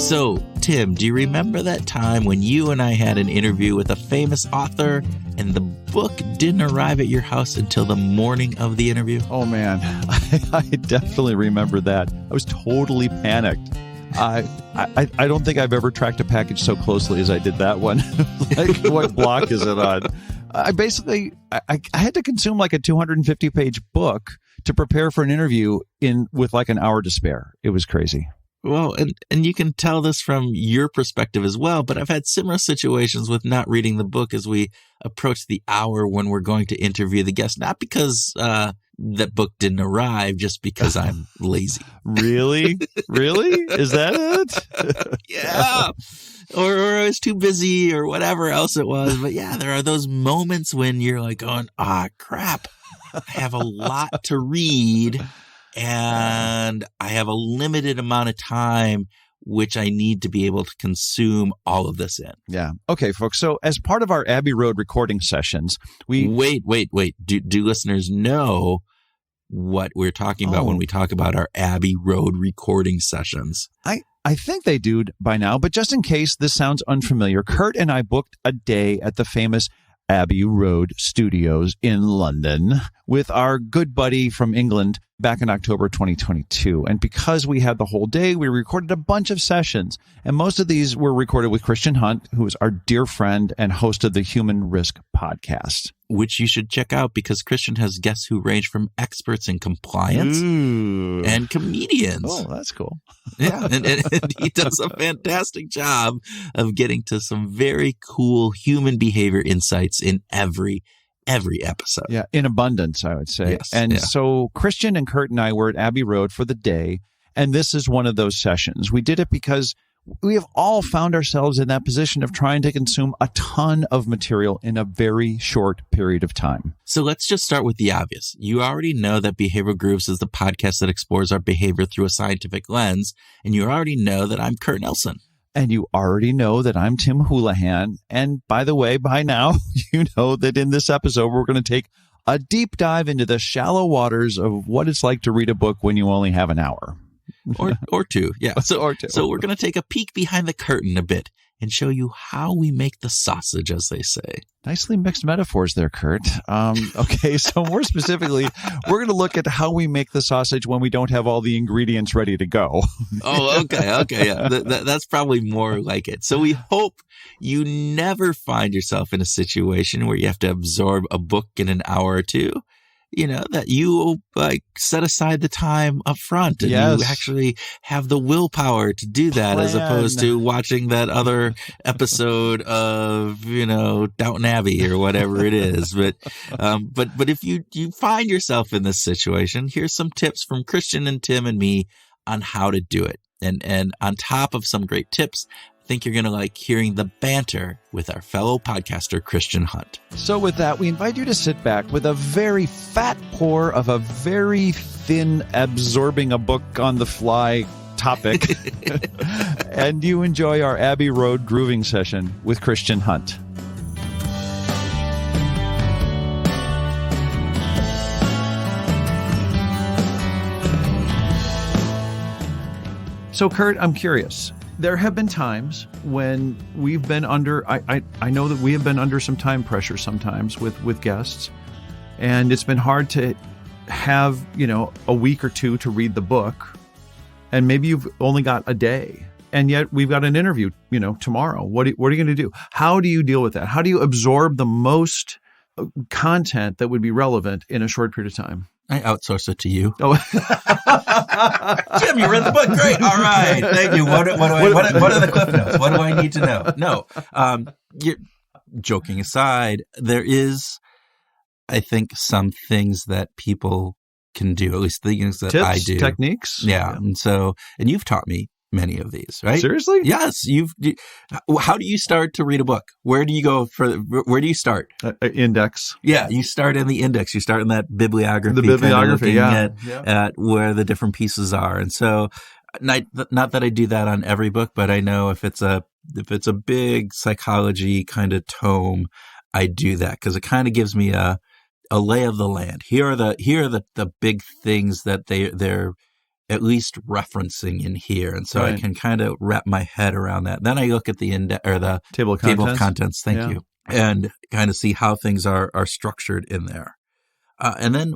So, Tim, do you remember that time when you and I had an interview with a famous author and the book didn't arrive at your house until the morning of the interview? Oh, man, I definitely remember that. I was totally panicked. I don't think I've ever tracked a package so closely as I did that one. Like, what block is it on? I had to consume like a 250-page book to prepare for an interview with like an hour to spare. It was crazy. Well, and you can tell this from your perspective as well, but I've had similar situations with not reading the book as we approach the hour when we're going to interview the guest, not because that book didn't arrive, just because I'm lazy. Really? Really? Is that it? Yeah. Or I was too busy or whatever else it was. But yeah, there are those moments when you're like going, crap, I have a lot to read. And I have a limited amount of time, which I need to be able to consume all of this in. Yeah. Okay, folks. So as part of our Abbey Road recording sessions, we... Wait. Do listeners know what we're talking about when we talk about our Abbey Road recording sessions? I think they do by now, but just in case this sounds unfamiliar, Kurt and I booked a day at the famous Abbey Road Studios in London with our good buddy from England back in October 2022. And because we had the whole day, we recorded a bunch of sessions. And most of these were recorded with Christian Hunt, who is our dear friend and host of the Human Risk podcast. Which you should check out because Christian has guests who range from experts in compliance and comedians. Oh, that's cool. Yeah, and he does a fantastic job of getting to some very cool human behavior insights in every episode. Yeah, in abundance, I would say. Yes, and so Christian and Kurt and I were at Abbey Road for the day, and this is one of those sessions. We did it because we have all found ourselves in that position of trying to consume a ton of material in a very short period of time. So let's just start with the obvious. You already know that Behavioral Grooves is the podcast that explores our behavior through a scientific lens, and you already know that I'm Kurt Nelson. And you already know that I'm Tim Houlihan. And by the way, by now, you know that in this episode, we're going to take a deep dive into the shallow waters of what it's like to read a book when you only have an hour. Or two, yeah. Or two. So we're going to take a peek behind the curtain a bit and show you how we make the sausage, as they say. Nicely mixed metaphors there, Kurt. Okay, so more specifically, we're going to look at how we make the sausage when we don't have all the ingredients ready to go. Oh, okay, yeah. That's probably more like it. So we hope you never find yourself in a situation where you have to absorb a book in an hour or two. You know, that you like set aside the time up front and you actually have the willpower to do that as opposed to watching that other episode of, Downton Abbey or whatever it is. But if you find yourself in this situation, here's some tips from Christian and Tim and me on how to do it. And on top of some great tips, I think you're going to like hearing the banter with our fellow podcaster, Christian Hunt. So with that, we invite you to sit back with a very fat pour of a very thin, absorbing a book on the fly topic. And you enjoy our Abbey Road grooving session with Christian Hunt. So, Kurt, I'm curious. There have been times when we've been under, I know that we have been under some time pressure sometimes with guests, and it's been hard to have, a week or two to read the book, and maybe you've only got a day, and yet we've got an interview, tomorrow. What are you going to do? How do you deal with that? How do you absorb the most content that would be relevant in a short period of time? I outsource it to you. Oh. Jim, you read the book. Great. All right. Thank you. What are the cliff notes? What do I need to know? No. You're joking aside, there is, I think, some things that people can do, at least things that Tips, I do. Techniques. Yeah. And you've taught me many of these, right? Seriously? Yes. How do you start to read a book? Where do you start? Index. Yeah. You start in the index. You start in that bibliography. The bibliography, at where the different pieces are. And so not that I do that on every book, but I know if it's a big psychology kind of tome, I do that because it kind of gives me a lay of the land. Here are the big things that they're at least referencing in here. And so I Right. can kind of wrap my head around that. Then I look at the the Table of table of contents. contents. Thank Yeah. you. And kind of see how things are structured in there. And then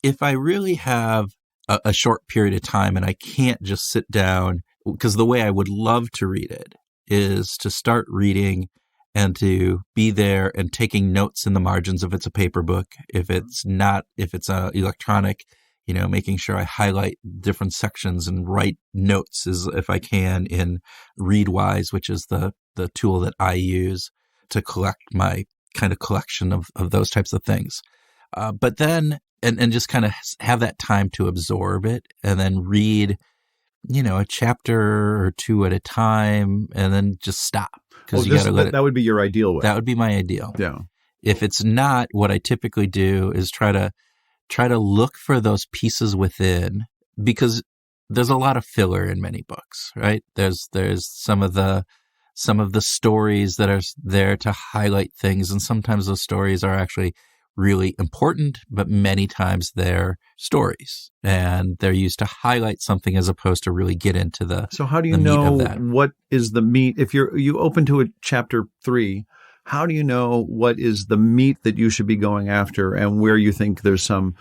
if I really have a short period of time and I can't just sit down, because the way I would love to read it is to start reading and to be there and taking notes in the margins if it's a paper book. If it's not, if it's electronic, making sure I highlight different sections and write notes as if I can in Readwise, which is the tool that I use to collect my kind of collection of those types of things. But then, and just kind of have that time to absorb it and then read, a chapter or two at a time and then just stop. Because you got to let it. That would be your ideal way. That would be my ideal. Yeah. If it's not, what I typically do is try to look for those pieces within, because there's a lot of filler in many books, right? There's some of the stories that are there to highlight things, and sometimes those stories are actually really important, but many times they're stories and they're used to highlight something as opposed to really get into the So how do you the meat know of that. what is the meat? If you open to a chapter 3, how do you know what is the meat that you should be going after and where you think there's some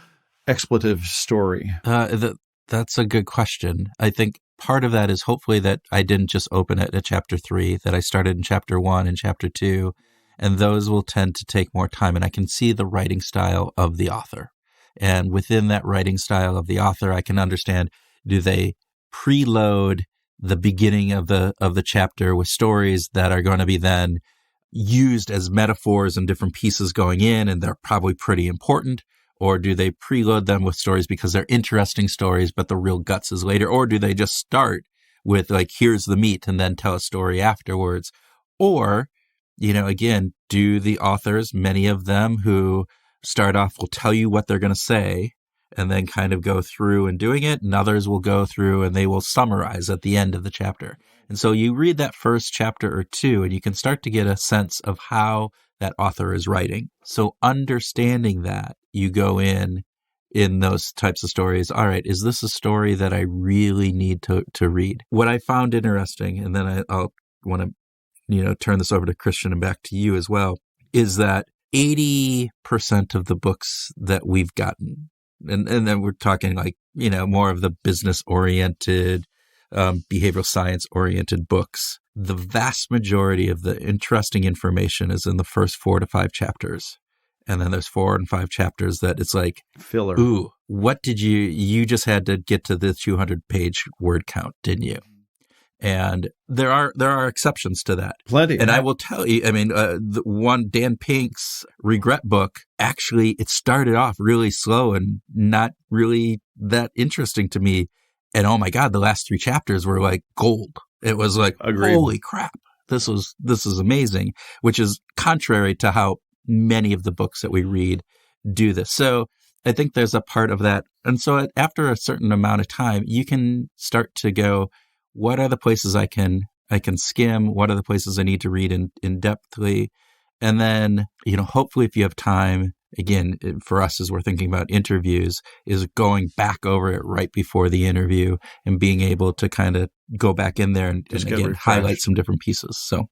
expletive story? That's a good question. I think part of that is hopefully that I didn't just open it at chapter 3, that I started in chapter 1 and chapter 2, and those will tend to take more time. And I can see the writing style of the author. And within that writing style of the author, I can understand, do they preload the beginning of the chapter with stories that are going to be then used as metaphors and different pieces going in, and they're probably pretty important? Or do they preload them with stories because they're interesting stories, but the real guts is later? Or do they just start with like, here's the meat and then tell a story afterwards? Or, again, do the authors, many of them who start off will tell you what they're going to say and then kind of go through and doing it, and others will go through and they will summarize at the end of the chapter. And so you read that first chapter or two and you can start to get a sense of how that author is writing. So understanding that, you go in those types of stories. All right, is this a story that I really need to read? What I found interesting, and then I'll want to, turn this over to Christian and back to you as well, is that 80% of the books that we've gotten, and then we're talking like, more of the business-oriented, behavioral science-oriented books, the vast majority of the interesting information is in the first 4 to 5 chapters. And then there's 4 and 5 chapters that it's like, Filler. Ooh, what did you just had to get to the 200-page word count, didn't you? And there are exceptions to that. Plenty. And I will tell you, the one, Dan Pink's Regret book, actually, it started off really slow and not really that interesting to me. And oh my God, the last 3 chapters were like gold. It was like, Agreed. Holy crap, this is amazing, which is contrary to how many of the books that we read do this. So I think there's a part of that. And so after a certain amount of time, you can start to go, what are the places I can skim? What are the places I need to read in depthly? And then, hopefully if you have time, again, for us as we're thinking about interviews, is going back over it right before the interview and being able to kind of go back in there and again, highlight some different pieces. So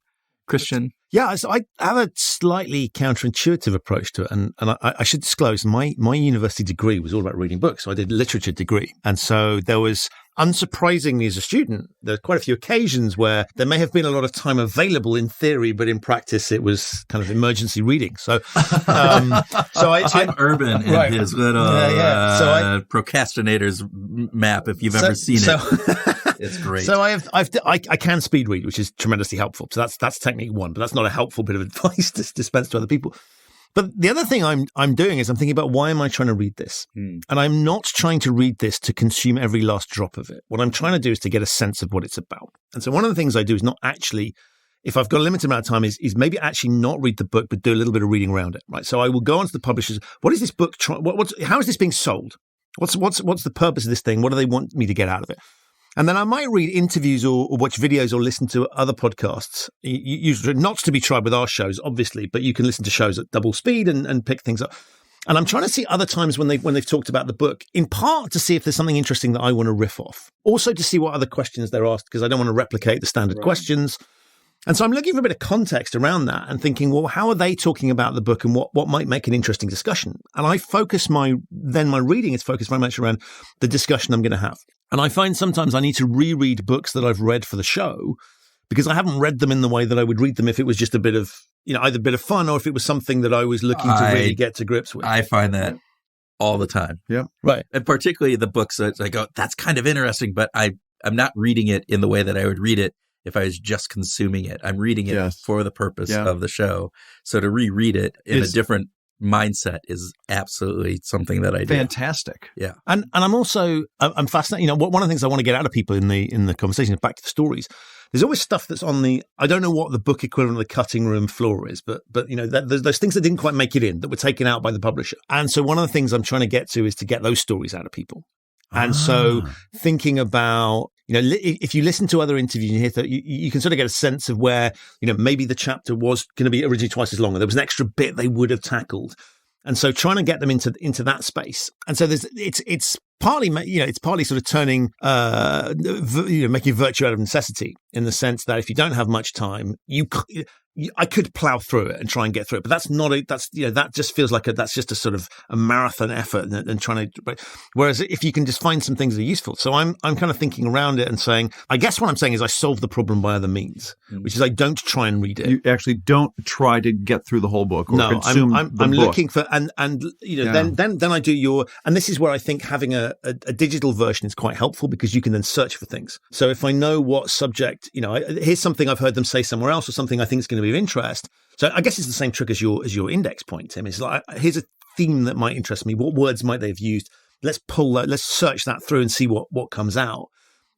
Christian? Yeah, so I have a slightly counterintuitive approach to it. And I should disclose, my university degree was all about reading books. So I did a literature degree. And so there was, unsurprisingly as a student, there are quite a few occasions where there may have been a lot of time available in theory, but in practice it was kind of emergency reading. So, Tim Urban in right. his little procrastinator's map, if you've ever seen it. It's great. So I can speed read, which is tremendously helpful. So that's technique 1, but that's not a helpful bit of advice to dispense to other people. But the other thing I'm doing is I'm thinking about, why am I trying to read this? And I'm not trying to read this to consume every last drop of it. What I'm trying to do is to get a sense of what it's about. And so one of the things I do is not actually, if I've got a limited amount of time, is maybe actually not read the book, but do a little bit of reading around it, right? So I will go onto the publishers. What is this book? How is this being sold? What's the purpose of this thing? What do they want me to get out of it? And then I might read interviews or watch videos or listen to other podcasts. Usually not to be tried with our shows, obviously, but you can listen to shows at double speed and pick things up. And I'm trying to see other times when they've talked about the book, in part to see if there's something interesting that I want to riff off. Also to see what other questions they're asked, because I don't want to replicate the standard questions. And so I'm looking for a bit of context around that and thinking, well, how are they talking about the book and what might make an interesting discussion? And I focus my reading is focused very much around the discussion I'm going to have. And I find sometimes I need to reread books that I've read for the show because I haven't read them in the way that I would read them if it was just a bit of, either a bit of fun or if it was something that I was looking to really get to grips with. I find that all the time. Yeah. Right. And particularly the books that I go, that's kind of interesting, but I'm not reading it in the way that I would read it if I was just consuming it. I'm reading it for the purpose of the show. So to reread it in a different mindset is absolutely something that I do. Fantastic. Yeah. And I'm also, I'm fascinated. One of the things I want to get out of people in the conversation, back to the stories, there's always stuff that's on I don't know what the book equivalent of the cutting room floor is, but there's those things that didn't quite make it in that were taken out by the publisher. And so one of the things I'm trying to get to is to get those stories out of people. And so thinking about, if you listen to other interviews, you hear that you can sort of get a sense of where, maybe the chapter was going to be originally twice as long, and there was an extra bit they would have tackled. And so trying to get them into that space. And so it's partly, it's partly sort of turning, making virtue out of necessity, in the sense that if you don't have much time, I could plow through it and try and get through it, but that just feels like that's just a sort of a marathon effort and trying to, whereas if you can just find some things that are useful. So I'm kind of thinking around it and saying, I guess what I'm saying is I solve the problem by other means, which is I don't try and read it. You actually don't try to get through the whole book or consume I'm the book. looking for, then I do and this is where I think having a digital version is quite helpful because you can then search for things. So if I know what subject, here's something I've heard them say somewhere else or something I think is going to be of interest. So I guess it's the same trick as your index point, Tim. It's like, here's a theme that might interest me. What words might they have used? Let's search that through and see what comes out.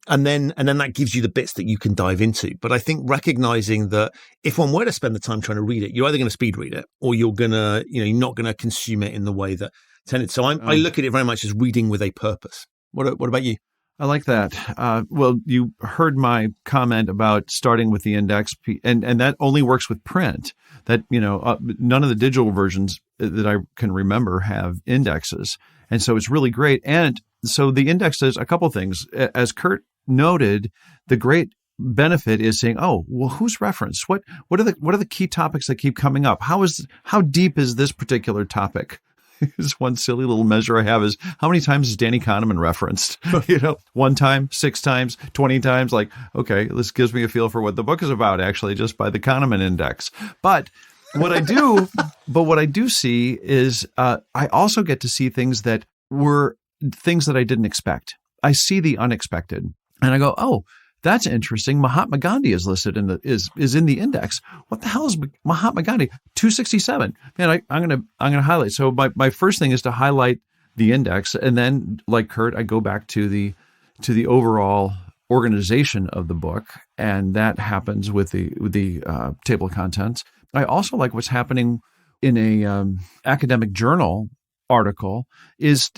And then that gives you the bits that you can dive into. But I think recognizing that if one were to spend the time trying to read it, you're either going to speed read it or you're not going to consume it in the way that tended. So I look at it very much as reading with a purpose. What about you? I like that. Well, you heard my comment about starting with the index, and that only works with print. That, none of the digital versions that I can remember have indexes. And so it's really great. And so the index does a couple of things. As Kurt noted, the great benefit is saying, oh, well, who's referenced? What are the key topics that keep coming up? How deep is this particular topic? This one silly little measure I have is how many times is Danny Kahneman referenced? 1 time, 6 times, 20 times. Like, okay, this gives me a feel for what the book is about, actually, just by the Kahneman index. But what I do see is I also get to see things that were things that I didn't expect. I see the unexpected, and I go, oh, that's interesting. Mahatma Gandhi is listed is in the index. What the hell is Mahatma Gandhi? 267. Man, I'm gonna highlight. So my first thing is to highlight the index, and then, like Kurt, I go back to the overall organization of the book, and that happens with the table of contents. I also like what's happening in a academic journal article is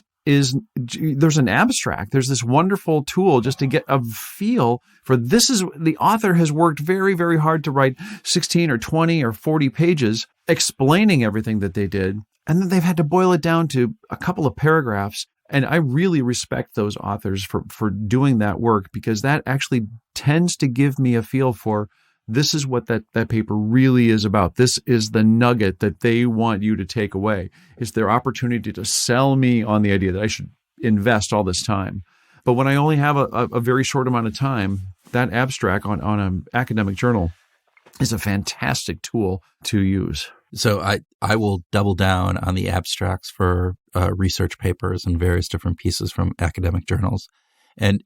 there's an abstract. There's this wonderful tool just to get a feel for this is the author has worked very, very hard to write 16 or 20 or 40 pages explaining everything that they did. And then they've had to boil it down to a couple of paragraphs. And I really respect those authors for doing that work, because that actually tends to give me a feel for this is what that paper really is about. This is the nugget that they want you to take away. It's their opportunity to sell me on the idea that I should invest all this time. But when I only have a very short amount of time, that abstract on an academic journal is a fantastic tool to use. So I will double down on the abstracts for research papers and various different pieces from academic journals. And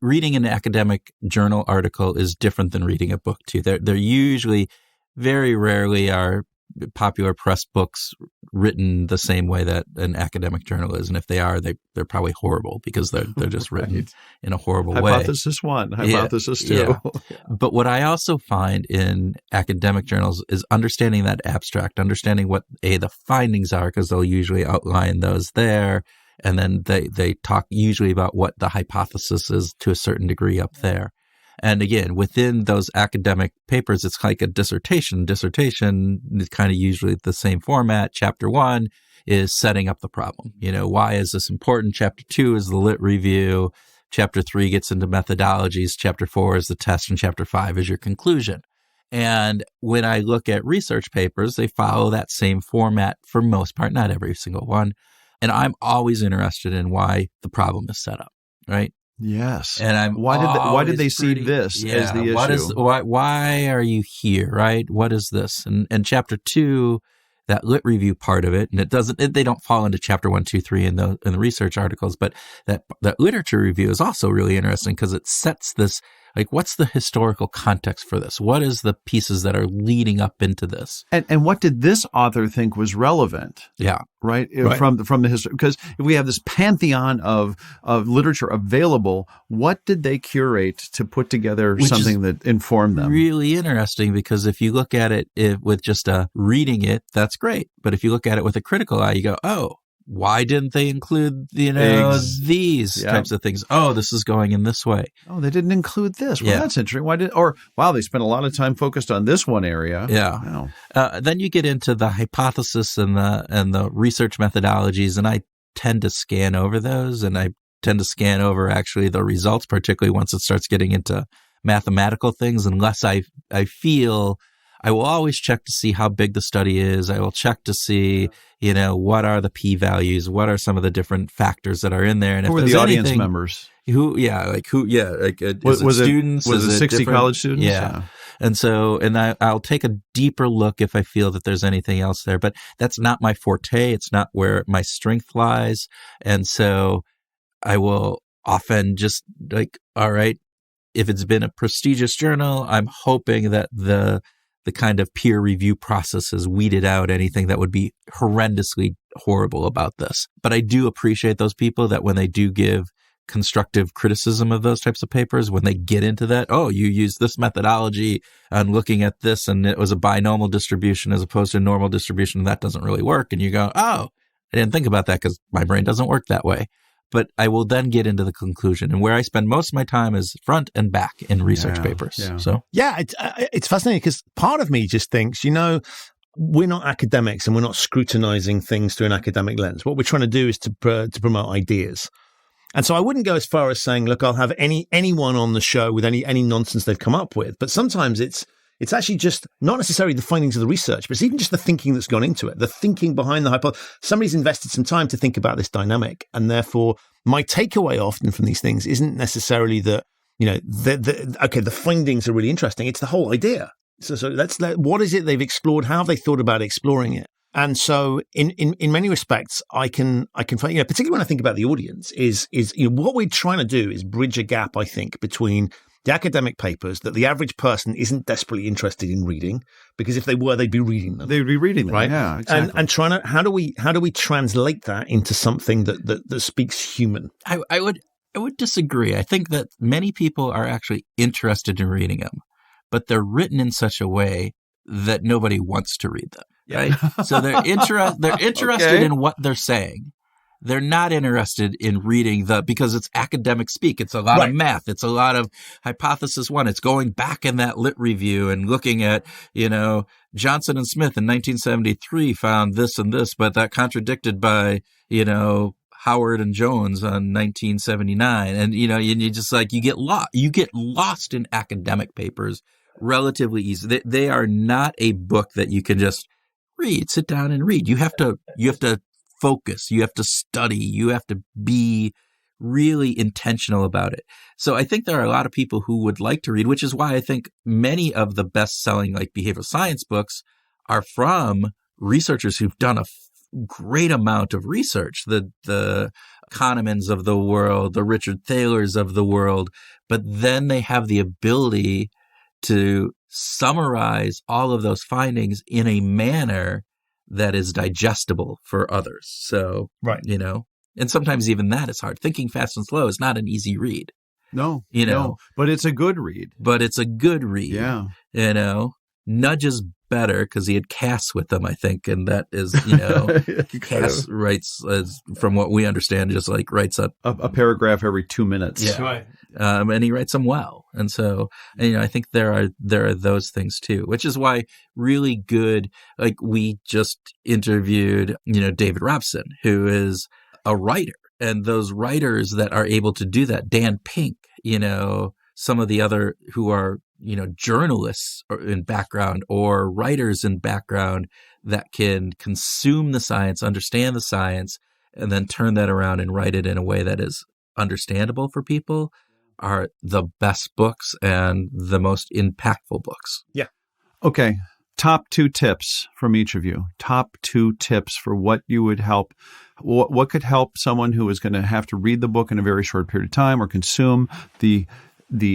reading an academic journal article is different than reading a book too. They're usually, very rarely are popular press books written the same way that an academic journal is. And if they are, they're probably horrible because they're just written in a horrible way. Hypothesis 1, hypothesis 2. Yeah. But what I also find in academic journals is understanding that abstract, understanding what the findings are, because they'll usually outline those there. And then they talk usually about what the hypothesis is to a certain degree up there. And again, within those academic papers, it's like a dissertation. Dissertation is kind of usually the same format. Chapter 1 is setting up the problem. Why is this important? Chapter 2 is the lit review. Chapter 3 gets into methodologies. Chapter 4 is the test. And Chapter 5 is your conclusion. And when I look at research papers, they follow that same format for most part, not every single one. And I'm always interested in why the problem is set up, right? Yes. And why did they see this as the issue? Why are you here, right? What is this? And Chapter 2, that lit review part of it, and they don't fall into Chapter 1, 2, 3 in the research articles, but that literature review is also really interesting because it sets this, like, what's the historical context for this? What is the pieces that are leading up into this? And what did this author think was relevant? Yeah. Right? From the history. Because if we have this pantheon of literature available, what did they curate to put together something that informed them? Really interesting, because if you look at it with just reading it, that's great. But if you look at it with a critical eye, you go, oh, why didn't they include, these types of things? Oh, this is going in this way. Oh, they didn't include this. Well, that's interesting. Wow, they spent a lot of time focused on this one area. Yeah. Wow. Then you get into the hypothesis and the research methodologies, and I tend to scan over those, and I tend to scan over actually the results, particularly once it starts getting into mathematical things, unless I feel I will always check to see how big the study is. I will check to see, what are the p-values? What are some of the different factors that are in there? And who are the audience members? Was it students? Was it 60 college students? Yeah. And I'll take a deeper look if I feel that there's anything else there, but that's not my forte. It's not where my strength lies. And so I will often just all right, if it's been a prestigious journal, I'm hoping that the kind of peer review process has weeded out anything that would be horrendously horrible about this. But I do appreciate those people that when they do give constructive criticism of those types of papers, when they get into that, oh, you used this methodology on looking at this and it was a binomial distribution as opposed to a normal distribution, and that doesn't really work. And you go, oh, I didn't think about that because my brain doesn't work that way. But I will then get into the conclusion, and where I spend most of my time is front and back in research papers. Yeah. So it's fascinating because part of me just thinks, we're not academics and we're not scrutinizing things through an academic lens. What we're trying to do is to promote ideas. And so I wouldn't go as far as saying, look, I'll have anyone on the show with any nonsense they've come up with. But sometimes it's actually just not necessarily the findings of the research, but it's even just the thinking that's gone into it, the thinking behind the hypothesis. Somebody's invested some time to think about this dynamic. And therefore, my takeaway often from these things isn't necessarily that, the findings are really interesting. It's the whole idea. So what is it they've explored? How have they thought about exploring it? And so in many respects, I can find, particularly when I think about the audience, is what we're trying to do is bridge a gap, I think, between the academic papers that the average person isn't desperately interested in reading, because if they were, they'd be reading them. They'd be reading them, right? Yeah, exactly. And trying to how do we translate that into something that speaks human? I would disagree. I think that many people are actually interested in reading them, but they're written in such a way that nobody wants to read them. Right? So they're interested in what they're saying. They're not interested in reading because it's academic speak. It's a lot of math. It's a lot of hypothesis one. It's going back in that lit review and looking at, Johnson and Smith in 1973 found this and this, but that contradicted by, Howard and Jones on 1979. And, you just you get lost in academic papers relatively easy. They are not a book that you can just read, sit down and read. You have to focus, you have to study, you have to be really intentional about it. So I think there are a lot of people who would like to read, which is why I think many of the best-selling behavioral science books are from researchers who've done a great amount of research, the Kahnemans of the world, the Richard Thaler's of the world, but then they have the ability to summarize all of those findings in a manner that is digestible for others. So, and sometimes even that is hard. Thinking Fast and Slow is not an easy read. No, but it's a good read. Yeah. Nudge is better because he had Cass with him, I think. And that is, Cass writes, from what we understand, just writes up a paragraph every 2 minutes. Yeah. Right. and he writes them well. And so, I think there are those things too, which is why really good, like we just interviewed, David Robson, who is a writer, and those writers that are able to do that, Dan Pink, some of the other who are, journalists in background or writers in background that can consume the science, understand the science, and then turn that around and write it in a way that is understandable for people, are the best books and the most impactful books. Yeah. Okay. Top 2 tips from each of you. Top 2 tips for what you would help. What could help someone who is going to have to read the book in a very short period of time or consume the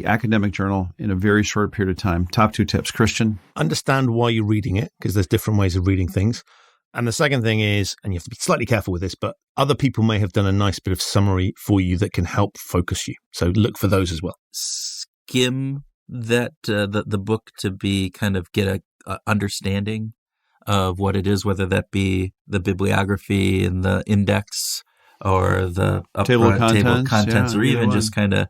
academic journal in a very short period of time? Top 2 tips. Christian? Understand why you're reading it, because there's different ways of reading things. And the second thing is, and you have to be slightly careful with this, but other people may have done a nice bit of summary for you that can help focus you. So look for those as well. Skim that the book to be kind of get a understanding of what it is, whether that be the bibliography and the index or the table of contents, or even just kind of,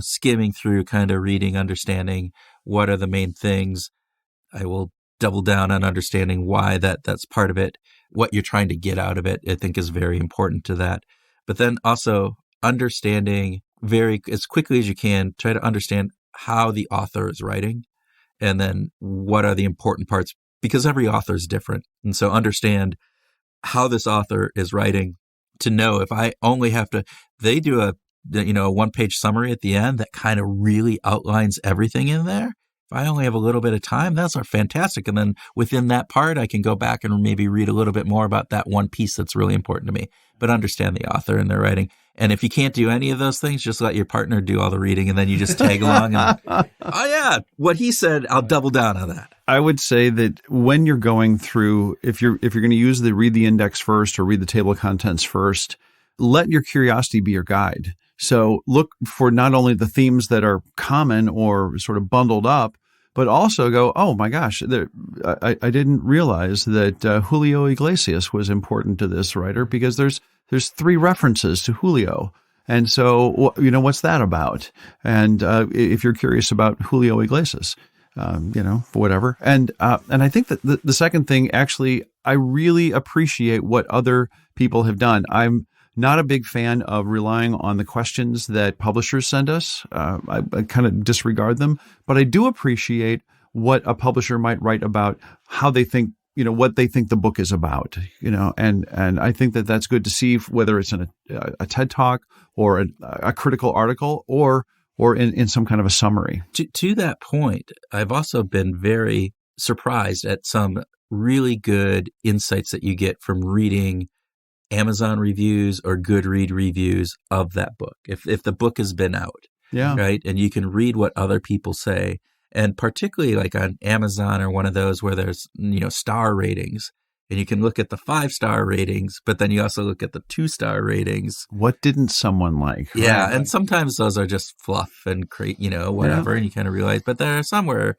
skimming through, kind of reading, understanding what are the main things. I will double down on understanding why that's part of it. What you're trying to get out of it, I think, is very important to that. But then also understanding as quickly as you can, try to understand how the author is writing, and then what are the important parts, because every author is different. And so understand how this author is writing to know if I only have to, they do a 1-page summary at the end that kind of really outlines everything in there. If I only have a little bit of time, that's fantastic. And then within that part, I can go back and maybe read a little bit more about that one piece that's really important to me, but understand the author and their writing. And if you can't do any of those things, just let your partner do all the reading, and then you just tag along. And, oh yeah, what he said, I'll double down on that. I would say that when you're going through, if you're going to use read the index first or read the table of contents first, let your curiosity be your guide. So look for not only the themes that are common or sort of bundled up, but also go, oh my gosh, I didn't realize that Julio Iglesias was important to this writer, because there's 3 references to Julio. And so, what's that about? And if you're curious about Julio Iglesias, whatever. And I think that the second thing, actually, I really appreciate what other people have done. I'm not a big fan of relying on the questions that publishers send us. I kind of disregard them, but I do appreciate what a publisher might write about how they think, what they think the book is about, and I think that that's good to see, whether it's in a TED Talk or a critical article or in some kind of a summary. To that point, I've also been very surprised at some really good insights that you get from reading Amazon reviews or Goodread reviews of that book. If the book has been out, right, and you can read what other people say, and particularly like on Amazon or one of those where there's star ratings, and you can look at the 5-star ratings, but then you also look at the 2-star ratings. What didn't someone like? Yeah, right? And sometimes those are just fluff and whatever, and you kind of realize. But there are some where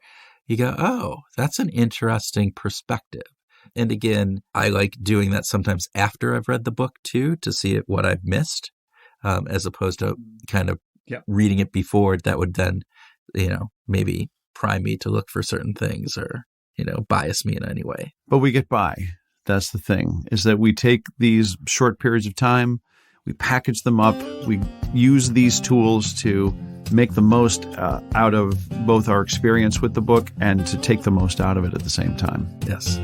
you go, oh, that's an interesting perspective. And again, I like doing that sometimes after I've read the book too, to see what I've missed, as opposed to kind of reading it before. That would then, maybe prime me to look for certain things or, bias me in any way. But we get by. That's the thing, is that we take these short periods of time, we package them up, we use these tools to make the most out of both our experience with the book and to take the most out of it at the same time. Yes.